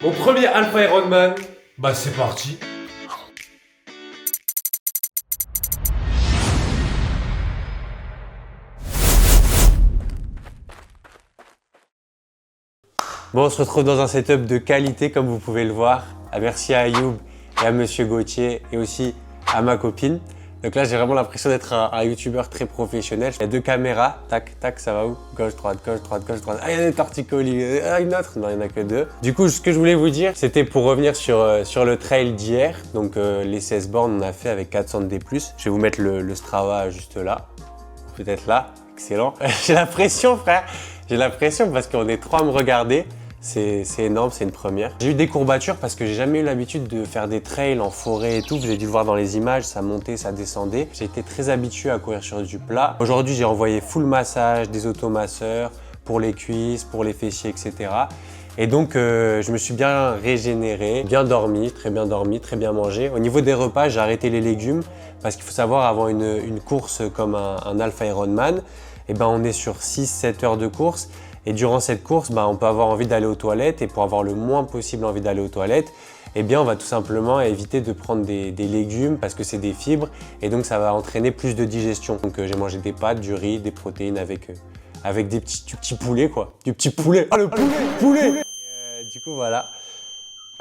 Mon premier Alpha Ironman, bah c'est parti. Bon, on se retrouve dans un setup de qualité comme vous pouvez le voir. Merci à Ayoub et à Monsieur Gauthier et aussi à ma copine. Donc là, j'ai vraiment l'impression d'être un youtubeur très professionnel. Il y a deux caméras, tac, tac, ça va où? Gauche, droite, gauche, droite, gauche, droite. Ah, il y a des torticolis, ah, une autre? Non, il n'y en a que deux. Du coup, ce que je voulais vous dire, c'était pour revenir sur le trail d'hier. Donc les 16 bornes, on a fait avec 400 D+. Je vais vous mettre le Strava juste là. Peut-être là. Excellent. J'ai la pression, frère. J'ai la pression parce qu'on est trois à me regarder. C'est énorme, c'est une première. J'ai eu des courbatures parce que j'ai jamais eu l'habitude de faire des trails en forêt et tout. Vous avez dû le voir dans les images, ça montait, ça descendait. J'ai été très habitué à courir sur du plat. Aujourd'hui, j'ai envoyé full massage, des automasseurs pour les cuisses, pour les fessiers, etc. Et donc, je me suis bien régénéré, bien dormi, très bien mangé. Au niveau des repas, j'ai arrêté les légumes parce qu'il faut savoir, avant une course comme un Alpha Ironman, eh ben, on est sur 6-7 heures de course. Et durant cette course, on peut avoir envie d'aller aux toilettes et pour avoir le moins possible envie d'aller aux toilettes, eh bien, on va tout simplement éviter de prendre des légumes parce que c'est des fibres et donc ça va entraîner plus de digestion. Donc j'ai mangé des pâtes, du riz, des protéines avec du petit poulet quoi. Du petit poulet. Ah le poulet. Du coup voilà.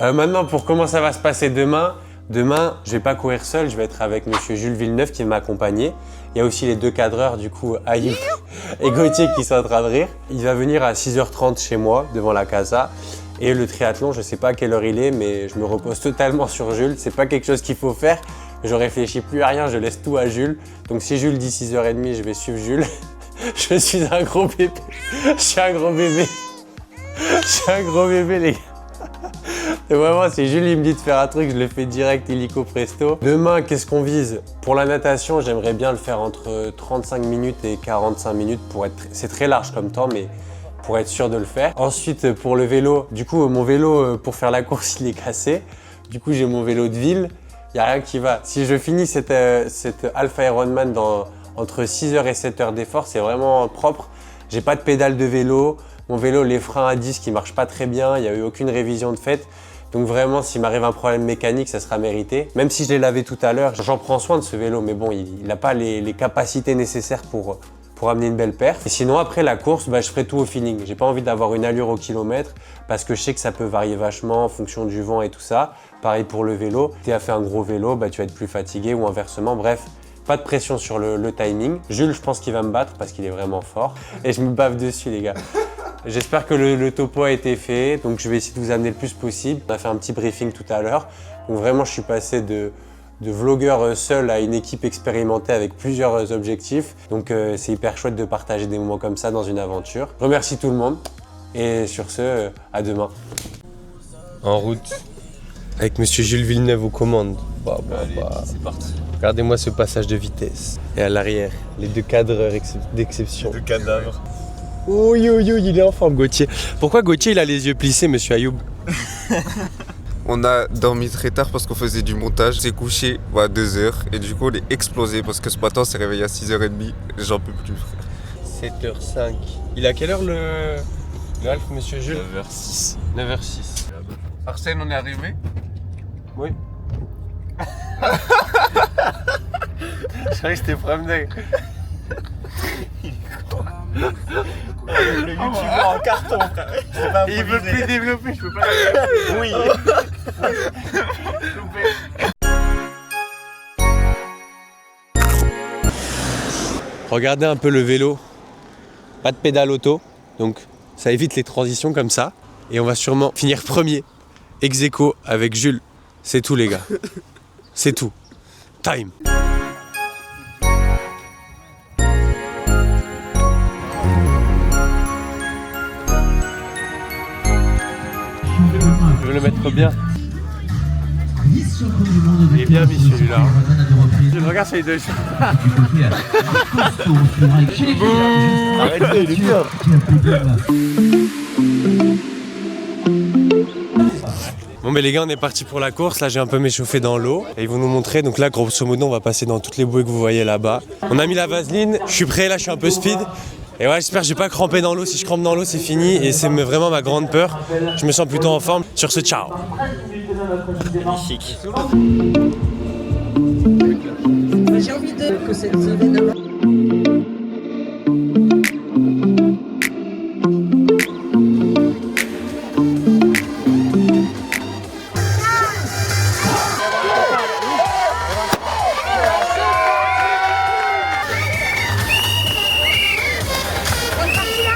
Maintenant pour comment ça va se passer demain. Demain, je vais pas courir seul, je vais être avec monsieur Jules Villeneuve qui va m'accompagner. Il y a aussi les deux cadreurs, du coup, Ayoub et Gauthier qui sont en train de rire. Il va venir à 6h30 chez moi, devant la casa. Et le triathlon, je sais pas à quelle heure il est, mais je me repose totalement sur Jules. C'est pas quelque chose qu'il faut faire. Je réfléchis plus à rien, je laisse tout à Jules. Donc si Jules dit 6h30, je vais suivre Jules. Je suis un gros bébé. Je suis un gros bébé. Je suis un gros bébé, les gars. Et vraiment, si Jules il me dit de faire un truc, je le fais direct, illico presto. Demain, qu'est-ce qu'on vise? Pour la natation, j'aimerais bien le faire entre 35 minutes et 45 minutes pour être... C'est très large comme temps, mais pour être sûr de le faire. Ensuite, pour le vélo, du coup, mon vélo, pour faire la course, il est cassé. Du coup, j'ai mon vélo de ville. Il n'y a rien qui va. Si je finis cette Alpha Ironman entre 6h et 7h d'effort, c'est vraiment propre. J'ai pas de pédale de vélo. Mon vélo, les freins à disque, ils marchent pas très bien. Il n'y a eu aucune révision de fait. Donc vraiment, s'il m'arrive un problème mécanique, ça sera mérité. Même si je l'ai lavé tout à l'heure, j'en prends soin de ce vélo. Mais bon, il n'a pas les capacités nécessaires pour amener une belle perf. Et sinon, après la course, je ferai tout au feeling. J'ai pas envie d'avoir une allure au kilomètre parce que je sais que ça peut varier vachement en fonction du vent et tout ça. Pareil pour le vélo. Si tu as fait un gros vélo, tu vas être plus fatigué ou inversement. Bref, pas de pression sur le timing. Jules, je pense qu'il va me battre parce qu'il est vraiment fort. Et je me bave dessus, les gars. J'espère que le topo a été fait, donc je vais essayer de vous amener le plus possible. On a fait un petit briefing tout à l'heure, donc vraiment je suis passé de vlogueur seul à une équipe expérimentée avec plusieurs objectifs. Donc c'est hyper chouette de partager des moments comme ça dans une aventure. Je remercie tout le monde et sur ce, à demain. En route, avec monsieur Jules Villeneuve aux commandes. Allez, c'est parti. Regardez-moi ce passage de vitesse. Et à l'arrière, les deux cadreurs d'exception. Deux cadavres. Oh yo yo, il est en forme Gauthier. Pourquoi Gauthier il a les yeux plissés, monsieur Ayoub? On a dormi très tard parce qu'on faisait du montage. On s'est couché à 2h et du coup on est explosé parce que ce matin on s'est réveillé à 6h30 et j'en peux plus frère. 7h05. Il est à quelle heure le Alpha, monsieur Jules? 9h06. 9h06. Arsène, on est arrivé? Oui. Je croyais que c'était promené. Le youtubeur en carton, frère. Il veut plus développer, je peux pas. Oui. Regardez un peu le vélo. Pas de pédale auto, donc ça évite les transitions comme ça. Et on va sûrement finir premier. Ex aequo avec Jules. C'est tout les gars. C'est tout. Time. Je vais le mettre bien. Il est bien mis celui-là. Je le regarde sur les deux. Arrêtez, il est bien. Bon mais les gars, on est parti pour la course. Là j'ai un peu m'échauffé dans l'eau et ils vont nous montrer. Donc là grosso modo on va passer dans toutes les bouées que vous voyez là-bas. On a mis la vaseline, je suis prêt, là je suis un peu speed. Et ouais, j'espère que je vais pas cramper dans l'eau. Si je crampe dans l'eau, c'est fini. Et c'est vraiment ma grande peur. Je me sens plutôt en forme. Sur ce, ciao. Magnifique. J'ai envie que cet événement.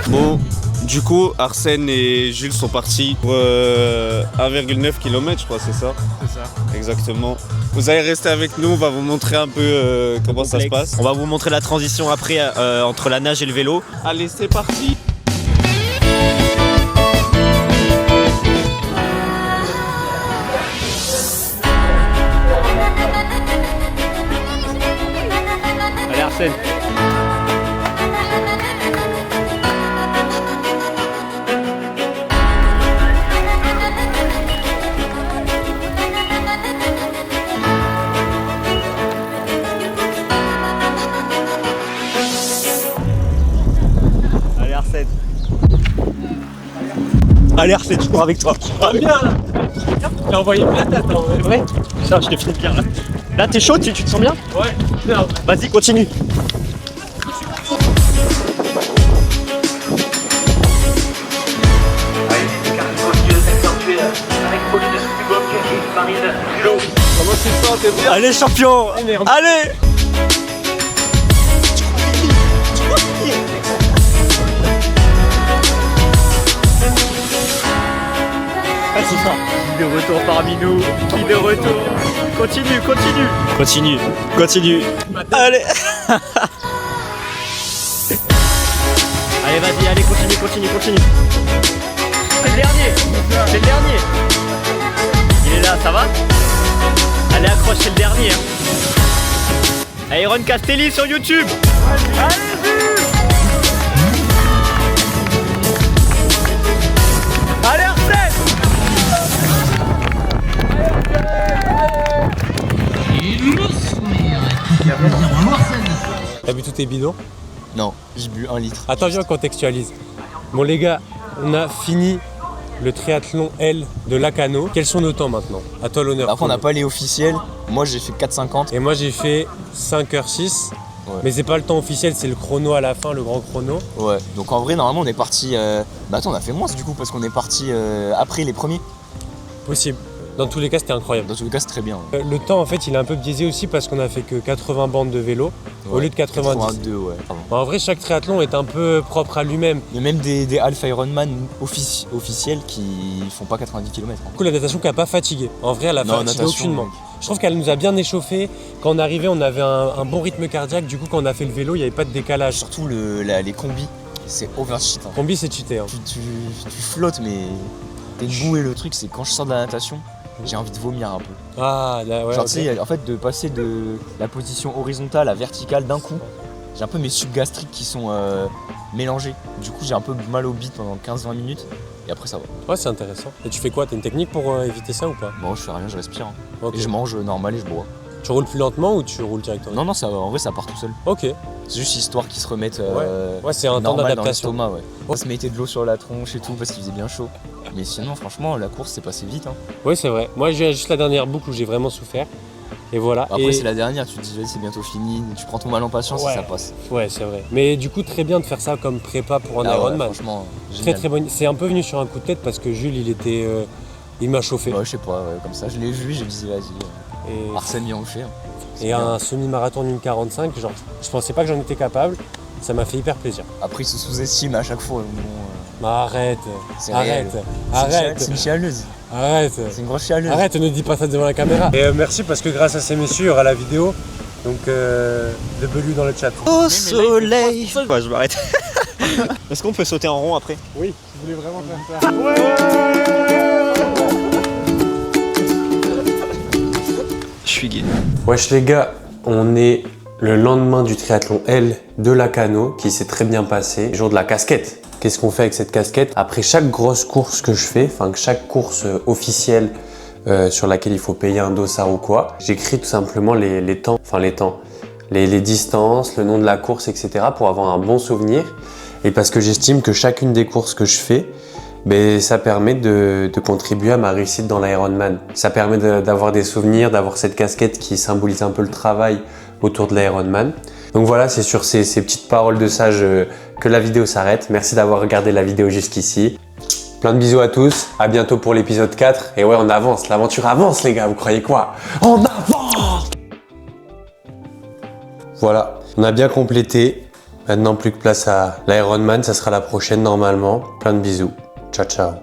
Bon, du coup, Arsène et Jules sont partis pour 1,9 km, je crois, c'est ça? C'est ça. Exactement. Vous allez rester avec nous, on va vous montrer un peu comment ça se passe. On va vous montrer la transition après entre la nage et le vélo. Allez, c'est parti! Allez Arsène. Allez Arsène. Allez Arsène, je cours avec toi. Ah bien là. T'as envoyé la tête, hein, ouais. Ça, je te file bien là. Là t'es chaud, tu te sens bien? Ouais. Vas-y, continue. Comment tu te sens? T'es bien? Allez champion. Allez. Ah, c'est ça. Qui de retour parmi nous? Qui de retour? Continue, continue. Continue, continue. Allez. Allez, vas-y, allez, continue, continue, continue. C'est le dernier. C'est le dernier. Il est là, ça va? Allez, accroche, c'est le dernier. Hein. Aaron Castelli sur YouTube. Allez-y. Allez, Arsène. T'as bu tous tes bidons? Non, j'ai bu 1 litre. Attends, viens, on contextualise. Bon, les gars, on a fini le triathlon L de Lacanau. Quels sont nos temps maintenant? À toi l'honneur. Après, on n'a pas les officiels. Moi, j'ai fait 4,50. Et moi, j'ai fait 5h06. Ouais. Mais c'est pas le temps officiel, c'est le chrono à la fin, le grand chrono. Ouais, donc en vrai, normalement, on est parti. Bah, attends, on a fait moins du coup, parce qu'on est parti après les premiers. Possible. Dans tous les cas, c'était incroyable. Dans tous les cas, c'est très bien. Le temps, en fait, il est un peu biaisé aussi parce qu'on a fait que 80 bandes de vélo au lieu de 90. 82, ouais. Pardon. Bon, en vrai, chaque triathlon est un peu propre à lui-même. Il y a même des Alpha Ironman officiels qui font pas 90 km. Du coup, la natation qui n'a pas fatigué. En vrai, elle a Non, fatigué natation, aucunement. Je trouve qu'elle nous a bien échauffé. Quand on arrivait, on avait un bon rythme cardiaque. Du coup, quand on a fait le vélo, il n'y avait pas de décalage. Surtout les combis, c'est overshit. Hein. Combi, c'est cheaté. Hein. Tu flottes, mais t'es debout et le truc, c'est quand je sors de la natation, j'ai envie de vomir un peu. Ah, là, ouais. Genre, ok. tu sais, en fait, de passer de la position horizontale à verticale d'un coup, j'ai un peu mes subgastriques qui sont mélangés. Du coup, j'ai un peu mal au bide pendant 15-20 minutes et après, ça va. Ouais, c'est intéressant. Et tu fais quoi? T'as une technique pour éviter ça ou pas? Bon, je fais rien, je respire. Hein. Ok. Et je mange normal et je bois. Tu roules plus lentement ou tu roules directement? Non, non, ça, en vrai, ça part tout seul. Ok. C'est juste histoire qu'ils se remettent Ouais, c'est un temps normal dans d'adaptation. l'estomac, ouais. On se mettait de l'eau sur la tronche et tout parce qu'il faisait bien chaud. Mais sinon, franchement, la course s'est passée vite. Hein. Oui, c'est vrai. Moi, j'ai juste la dernière boucle où j'ai vraiment souffert. Et voilà. Après, Et- c'est la dernière, tu te dis, vas-y, c'est bientôt fini. Tu prends ton mal en patience Ouais. et ça passe. Ouais, c'est vrai. Mais du coup, très bien de faire ça comme prépa pour un Ah ouais, Ironman. franchement, Très génial. très bonne. C'est un peu venu sur un coup de tête parce que Jules, il était, il m'a chauffé. Ouais, je sais pas, ouais, comme ça, je l'ai vu, j'ai dit, vas-y. Et, Arsène bien fait. Hein. C'est et bien. un semi-marathon d'une 45, genre, je pensais pas que j'en étais capable. Ça m'a fait hyper plaisir. Après, il se sous-estime à chaque fois. Bon, Bah, arrête, c'est réel. arrête, C'est une chialeuse. arrête. C'est une grosse chialeuse. Arrête, ne dis pas ça devant la caméra. Et merci parce que grâce à ces messieurs, il y aura la vidéo. Donc, le belu dans le chat. Au soleil. Ouais, je m'arrête. Est-ce qu'on peut sauter en rond après? Oui, je voulais vraiment faire ça. Je suis gay. Wesh les gars, on est le lendemain du triathlon L de Lacanau qui s'est très bien passé. Jour de la casquette. Qu'est-ce qu'on fait avec cette casquette? Après chaque grosse course que je fais, enfin chaque course officielle sur laquelle il faut payer un dossard ou quoi, j'écris tout simplement les temps, les distances, le nom de la course, etc. pour avoir un bon souvenir. et parce que j'estime que chacune des courses que je fais, ça permet de contribuer à ma réussite dans l'Ironman. Ça permet d'avoir des souvenirs, d'avoir cette casquette qui symbolise un peu le travail autour de l'Ironman. Donc voilà, c'est sur ces petites paroles de sage que la vidéo s'arrête. Merci d'avoir regardé la vidéo jusqu'ici. Plein de bisous à tous, à bientôt pour l'épisode 4. Et ouais, on avance, l'aventure avance les gars, vous croyez quoi? On avance! Voilà, on a bien complété. Maintenant, plus que place à l'Ironman, ça sera la prochaine normalement. Plein de bisous. Ciao, ciao.